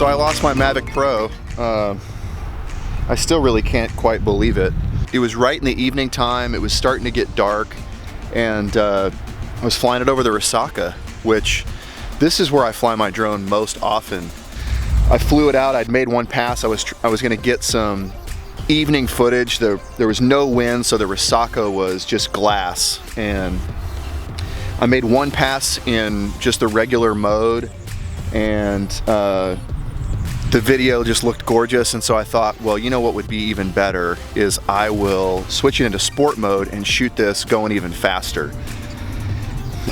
So I lost my Mavic Pro. I still really can't quite believe it. It was right in the evening time, it was starting to get dark, and I was flying it over the Resaca, which this is where I fly my drone most often. I flew it out, I'd made one pass, I was gonna get some evening footage. There was no wind, so the Resaca was just glass, and I made one pass in just the regular mode, and the video just looked gorgeous, and so I thought, well, you know what would be even better is I will switch it into sport mode and shoot this going even faster.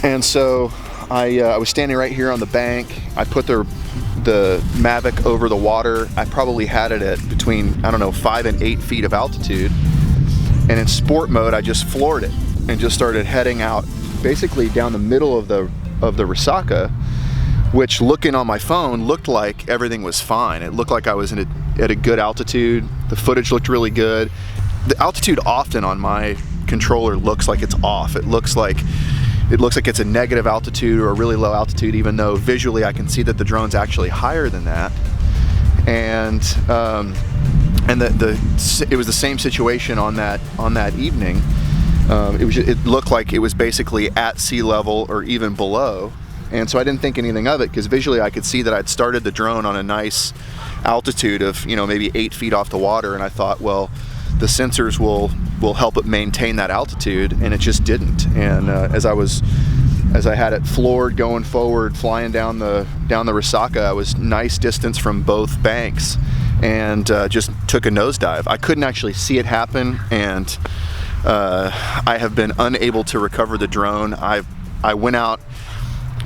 And so I was standing right here on the bank. I put the Mavic over the water. I probably had it at between, I don't know, 5 and 8 feet of altitude. And in sport mode, I just floored it and just started heading out basically down the middle of the Resaca, which, looking on my phone, looked like everything was fine. It looked like I was at a good altitude. The footage looked really good. The altitude often on my controller looks like it's off. It looks like it's a negative altitude or a really low altitude, even though visually I can see that the drone's actually higher than that. And it was the same situation on that evening. It looked like it was basically at sea level or even below. And so I didn't think anything of it, because visually I could see that I'd started the drone on a nice altitude of, you know, maybe 8 feet off the water, and I thought, well, the sensors will help it maintain that altitude, and it just didn't. And as I had it floored going forward, flying down the Resaca, I was nice distance from both banks, and just took a nosedive. I couldn't actually see it happen, and I have been unable to recover the drone. I went out.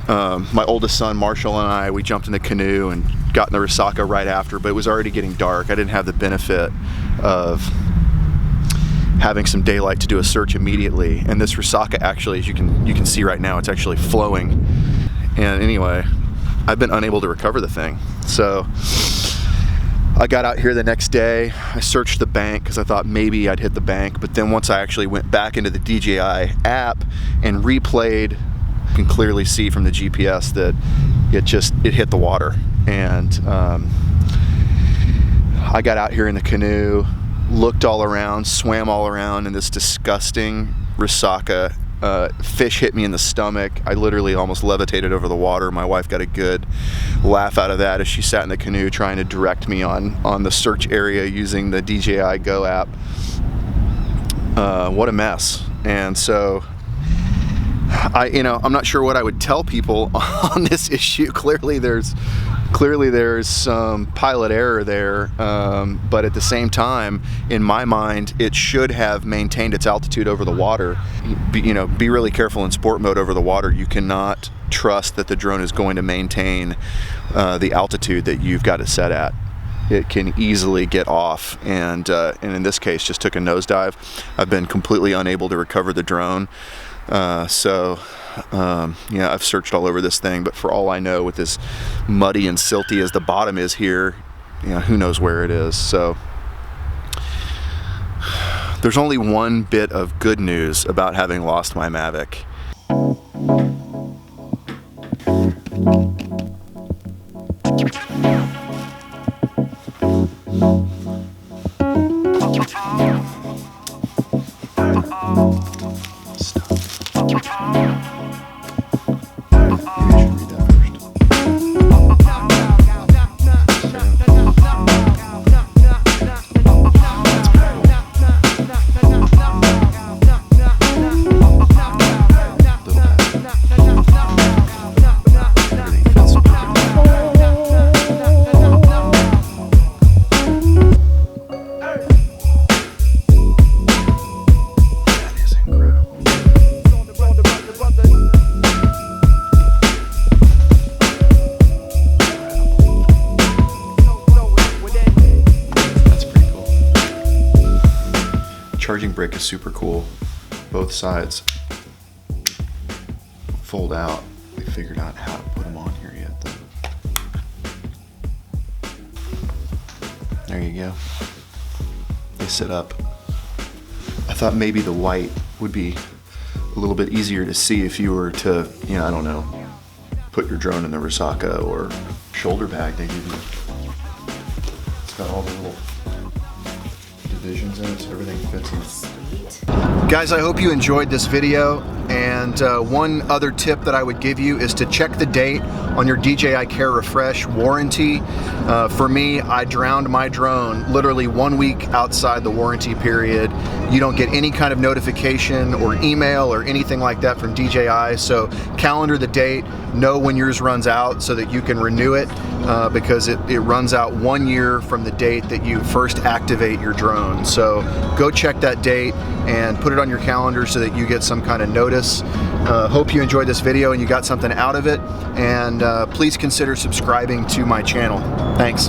My oldest son, Marshall, and I, we jumped in the canoe and got in the Resaca right after, but it was already getting dark. I didn't have the benefit of having some daylight to do a search immediately. And this Resaca, actually, as you can see right now, it's actually flowing. And anyway, I've been unable to recover the thing. So I got out here the next day. I searched the bank because I thought maybe I'd hit the bank, but then once I actually went back into the DJI app and replayed, you can clearly see from the GPS that it hit the water. And I got out here in the canoe, looked all around, swam all around in this disgusting Resaca. Fish hit me in the stomach. I literally almost levitated over the water. My wife got a good laugh out of that as she sat in the canoe trying to direct me on the search area using the DJI Go app. What a mess. And so I'm not sure what I would tell people on this issue. Clearly there's some pilot error there, but at the same time, in my mind, it should have maintained its altitude over the water. Be really careful in sport mode over the water. You cannot trust that the drone is going to maintain the altitude that you've got it set at. It can easily get off, and in this case, just took a nosedive. I've been completely unable to recover the drone. I've searched all over this thing, but for all I know, with as muddy and silty as the bottom is here, who knows where it is. So there's only one bit of good news about having lost my Mavic. Charging brick is super cool. Both sides fold out. We figured out how to put them on here yet though. There you go. They sit up. I thought maybe the white would be a little bit easier to see if you were to, I don't know, put your drone in the Resaca or shoulder bag they give you. It's got all the little divisions in it, so everything fits in. Guys, I hope you enjoyed this video, and one other tip that I would give you is to check the date on your DJI Care Refresh warranty. For me, I drowned my drone literally 1 week outside the warranty period. You don't get any kind of notification or email or anything like that from DJI, so calendar the date, know when yours runs out so that you can renew it, because it runs out 1 year from the date that you first activate your drone. So go check that date and put it on your calendar so that you get some kind of notice. Hope you enjoyed this video and you got something out of it, and please consider subscribing to my channel. Thanks.